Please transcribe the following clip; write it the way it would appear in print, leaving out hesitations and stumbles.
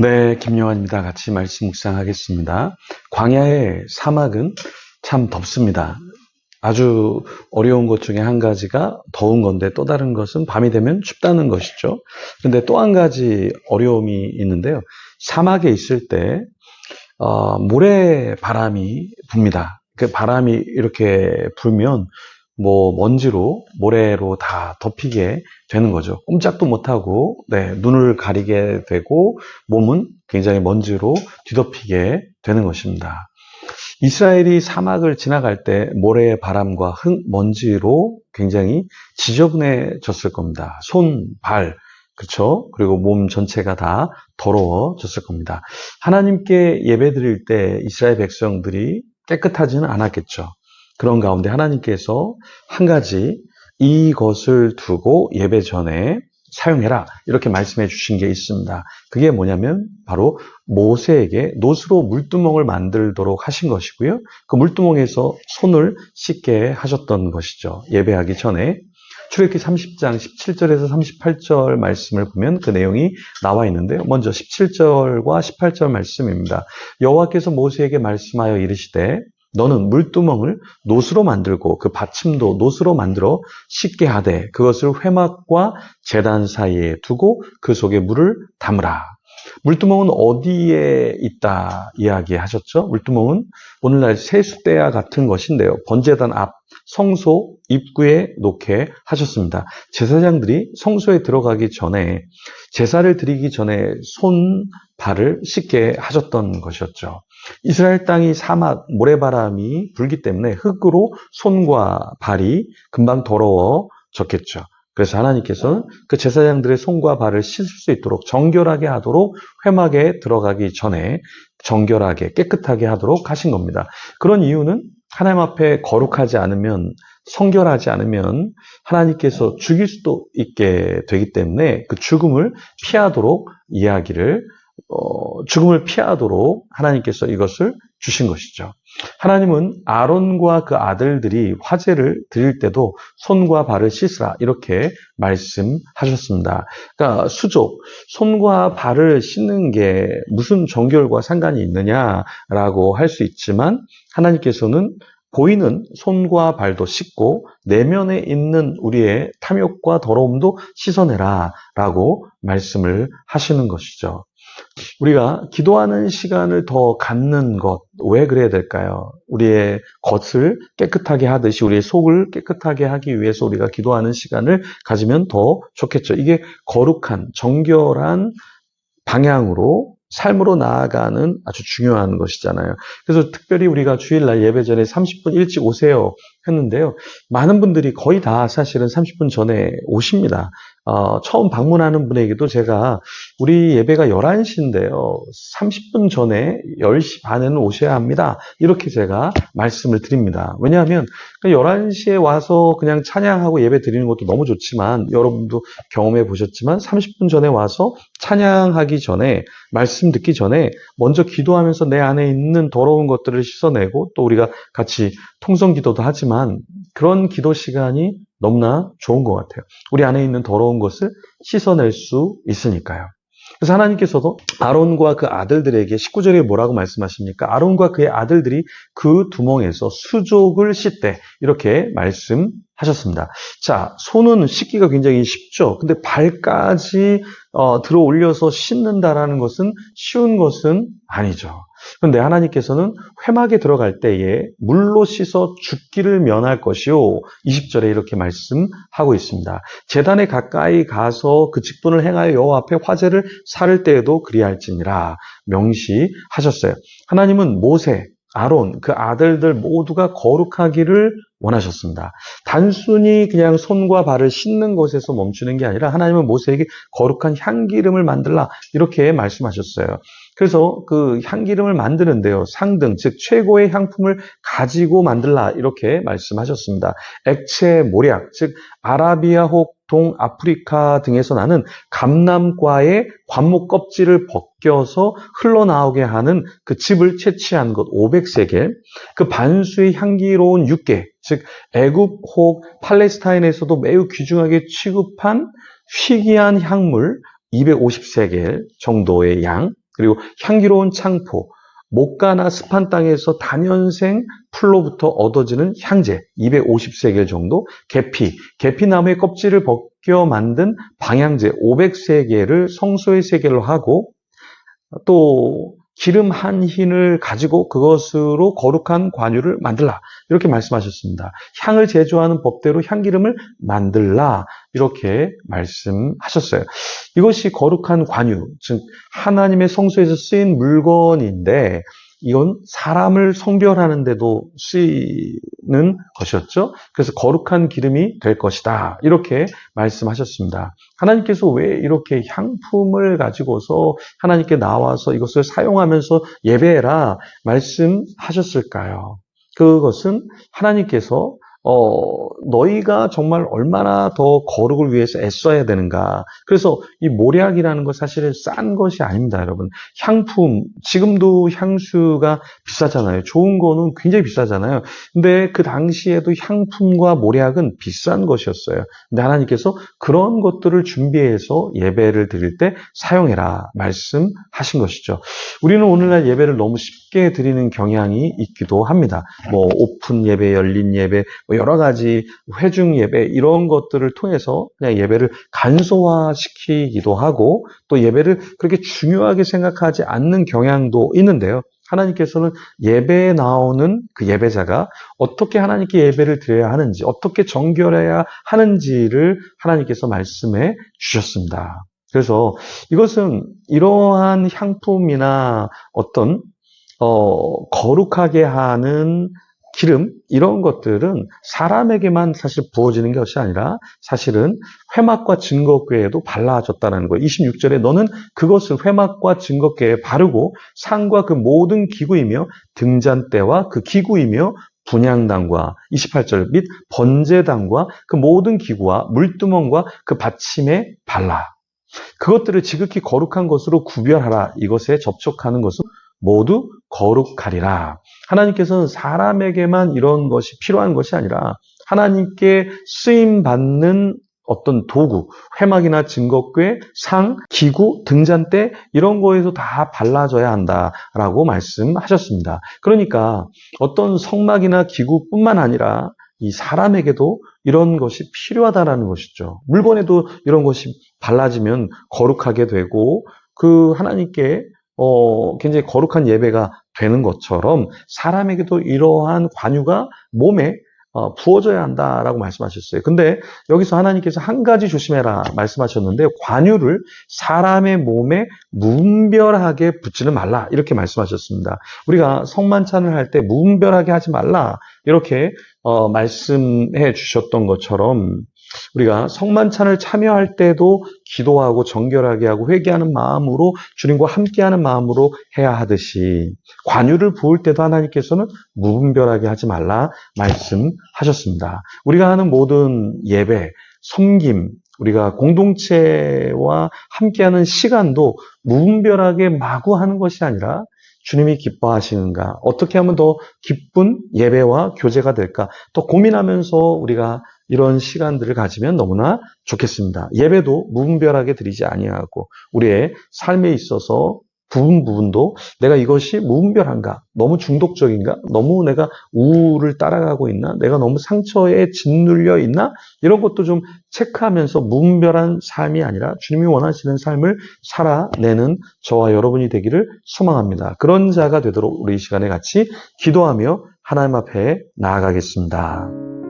네, 김요한입니다. 같이 말씀 묵상하겠습니다. 광야의 사막은 참 덥습니다. 아주 어려운 것 중에 한 가지가 더운 건데 또 다른 것은 밤이 되면 춥다는 것이죠. 그런데 또 한 가지 어려움이 있는데요. 사막에 있을 때 모래 바람이 붑니다. 그 바람이 이렇게 불면 먼지로 모래로 다 덮이게 되는 거죠. 꼼짝도 못하고 눈을 가리게 되고 몸은 굉장히 먼지로 뒤덮이게 되는 것입니다. 이스라엘이 사막을 지나갈 때 모래의 바람과 흙, 먼지로 굉장히 지저분해졌을 겁니다. 손, 발, 그렇죠? 그리고 몸 전체가 다 더러워졌을 겁니다. 하나님께 예배드릴 때 이스라엘 백성들이 깨끗하지는 않았겠죠. 그런 가운데 하나님께서 한 가지 이것을 두고 예배 전에 사용해라 이렇게 말씀해 주신 게 있습니다. 그게 뭐냐면 바로 모세에게 놋으로 물두멍을 만들도록 하신 것이고요. 그 물두멍에서 손을 씻게 하셨던 것이죠. 예배하기 전에. 출애굽기 30장 17절에서 38절 말씀을 보면 그 내용이 나와 있는데요. 먼저 17절과 18절 말씀입니다. 여호와께서 모세에게 말씀하여 이르시되 너는 물두멍을 놋으로 만들고 그 받침도 놋으로 만들어 씻게 하되 그것을 회막과 제단 사이에 두고 그 속에 물을 담으라. 물두멍은 어디에 있다 이야기하셨죠? 물두멍은 오늘날 세숫대와 같은 것인데요. 번제단 앞 성소 입구에 놓게 하셨습니다. 제사장들이 성소에 들어가기 전에 제사를 드리기 전에 손, 발을 씻게 하셨던 것이었죠. 이스라엘 땅이 사막, 모래바람이 불기 때문에 흙으로 손과 발이 금방 더러워졌겠죠. 그래서 하나님께서는 그 제사장들의 손과 발을 씻을 수 있도록 정결하게 하도록 회막에 들어가기 전에 정결하게 깨끗하게 하도록 하신 겁니다. 그런 이유는 하나님 앞에 거룩하지 않으면 성결하지 않으면 하나님께서 죽일 수도 있게 되기 때문에 그 죽음을 피하도록 죽음을 피하도록 하나님께서 이것을 주신 것이죠. 하나님은 아론과 그 아들들이 화제를 드릴 때도 손과 발을 씻으라 이렇게 말씀하셨습니다. 그러니까 수족, 손과 발을 씻는 게 무슨 정결과 상관이 있느냐라고 할 수 있지만 하나님께서는 보이는 손과 발도 씻고 내면에 있는 우리의 탐욕과 더러움도 씻어내라 라고 말씀을 하시는 것이죠. 우리가 기도하는 시간을 더 갖는 것, 왜 그래야 될까요? 우리의 겉을 깨끗하게 하듯이 우리의 속을 깨끗하게 하기 위해서 우리가 기도하는 시간을 가지면 더 좋겠죠. 이게 거룩한, 정결한 방향으로 삶으로 나아가는 아주 중요한 것이잖아요. 그래서 특별히 우리가 주일날 예배 전에 30분 일찍 오세요 했는데요. 많은 분들이 거의 다 사실은 30분 전에 오십니다. 처음 방문하는 분에게도 제가 우리 예배가 11시인데요. 30분 전에 10시 반에는 오셔야 합니다. 이렇게 제가 말씀을 드립니다. 왜냐하면 11시에 와서 그냥 찬양하고 예배 드리는 것도 너무 좋지만 여러분도 경험해 보셨지만 30분 전에 와서 찬양하기 전에 말씀 듣기 전에 먼저 기도하면서 내 안에 있는 더러운 것들을 씻어내고 또 우리가 같이 통성기도도 하지만 그런 기도 시간이 너무나 좋은 것 같아요. 우리 안에 있는 더러운 것을 씻어낼 수 있으니까요. 그래서 하나님께서도 아론과 그 아들들에게 19절에 뭐라고 말씀하십니까? 아론과 그의 아들들이 그 두멍에서 수족을 씻되 이렇게 말씀하셨습니다. 자, 손은 씻기가 굉장히 쉽죠. 근데 발까지 들어 올려서 씻는다라는 것은 쉬운 것은 아니죠. 그런데 하나님께서는 회막에 들어갈 때에 물로 씻어 죽기를 면할 것이요. 20절에 이렇게 말씀하고 있습니다. 제단에 가까이 가서 그 직분을 행하여 여호와 앞에 화제를 살을 때에도 그리할지니라 명시하셨어요. 하나님은 모세, 아론, 그 아들들 모두가 거룩하기를 원하셨습니다. 단순히 그냥 손과 발을 씻는 것에서 멈추는 게 아니라 하나님은 모세에게 거룩한 향기름을 만들라 이렇게 말씀하셨어요. 그래서 그 향기름을 만드는데요. 상등, 즉 최고의 향품을 가지고 만들라 이렇게 말씀하셨습니다. 액체 모략, 즉 아라비아 혹 동아프리카 등에서 나는 감람과의 관목 껍질을 벗겨서 흘러나오게 하는 그 즙을 채취한 것 500세겔, 그 반수의 향기로운 육개, 즉 애굽 혹 팔레스타인에서도 매우 귀중하게 취급한 희귀한 향물 250세겔 정도의 양, 그리고 향기로운 창포, 목가나 습한 땅에서 단연생 풀로부터 얻어지는 향재 250세겔 정도, 계피나무의 껍질을 벗겨 만든 방향제 500세겔을 성소의 세겔로 하고, 또 기름 한 흰을 가지고 그것으로 거룩한 관유를 만들라, 이렇게 말씀하셨습니다. 향을 제조하는 법대로 향기름을 만들라, 이렇게 말씀하셨어요. 이것이 거룩한 관유, 즉 하나님의 성소에서 쓰인 물건인데 이건 사람을 성별하는 데도 쓰이는 것이었죠. 그래서 거룩한 기름이 될 것이다, 이렇게 말씀하셨습니다. 하나님께서 왜 이렇게 향품을 가지고서 하나님께 나와서 이것을 사용하면서 예배해라 말씀하셨을까요? 그것은 하나님께서 너희가 정말 얼마나 더 거룩을 위해서 애써야 되는가. 그래서 이 모략이라는 건 사실은 싼 것이 아닙니다, 여러분. 향품, 지금도 향수가 비싸잖아요. 좋은 거는 굉장히 비싸잖아요. 근데 그 당시에도 향품과 모략은 비싼 것이었어요. 근데 하나님께서 그런 것들을 준비해서 예배를 드릴 때 사용해라 말씀하신 것이죠. 우리는 오늘날 예배를 너무 쉽게 드리는 경향이 있기도 합니다. 뭐 오픈 예배, 열린 예배, 여러 가지 회중 예배, 이런 것들을 통해서 그냥 예배를 간소화시키기도 하고, 또 예배를 그렇게 중요하게 생각하지 않는 경향도 있는데요. 하나님께서는 예배에 나오는 그 예배자가 어떻게 하나님께 예배를 드려야 하는지, 어떻게 정결해야 하는지를 하나님께서 말씀해 주셨습니다. 그래서 이것은 이러한 향품이나 어떤 거룩하게 하는 기름, 이런 것들은 사람에게만 사실 부어지는 것이 아니라 사실은 회막과 증거궤에도 발라졌다는 거예요. 26절에 너는 그것을 회막과 증거궤에 바르고 상과 그 모든 기구이며 등잔대와 그 기구이며 분향당과 28절 및 번제당과 그 모든 기구와 물두멍과 그 받침에 발라. 그것들을 지극히 거룩한 것으로 구별하라. 이것에 접촉하는 것은 모두 거룩하리라. 하나님께서는 사람에게만 이런 것이 필요한 것이 아니라 하나님께 쓰임받는 어떤 도구, 회막이나 증거궤, 상, 기구, 등잔대, 이런 거에서 다 발라져야 한다라고 말씀하셨습니다. 그러니까 어떤 성막이나 기구뿐만 아니라 이 사람에게도 이런 것이 필요하다라는 것이죠. 물건에도 이런 것이 발라지면 거룩하게 되고 그 하나님께 굉장히 거룩한 예배가 되는 것처럼 사람에게도 이러한 관유가 몸에 부어져야 한다라고 말씀하셨어요. 근데 여기서 하나님께서 한 가지 조심해라 말씀하셨는데, 관유를 사람의 몸에 무분별하게 붓지는 말라, 이렇게 말씀하셨습니다. 우리가 성만찬을 할 때 무분별하게 하지 말라, 이렇게 말씀해 주셨던 것처럼 우리가 성만찬을 참여할 때도 기도하고 정결하게 하고 회개하는 마음으로, 주님과 함께하는 마음으로 해야 하듯이 관유를 부을 때도 하나님께서는 무분별하게 하지 말라 말씀하셨습니다. 우리가 하는 모든 예배, 섬김, 우리가 공동체와 함께하는 시간도 무분별하게 마구 하는 것이 아니라 주님이 기뻐하시는가, 어떻게 하면 더 기쁜 예배와 교제가 될까, 더 고민하면서 우리가 이런 시간들을 가지면 너무나 좋겠습니다. 예배도 무분별하게 드리지 아니하고 우리의 삶에 있어서 부분도 내가 이것이 무분별한가, 너무 중독적인가, 너무 내가 우울을 따라가고 있나, 내가 너무 상처에 짓눌려 있나, 이런 것도 좀 체크하면서 무분별한 삶이 아니라 주님이 원하시는 삶을 살아내는 저와 여러분이 되기를 소망합니다. 그런 자가 되도록 우리 이 시간에 같이 기도하며 하나님 앞에 나아가겠습니다.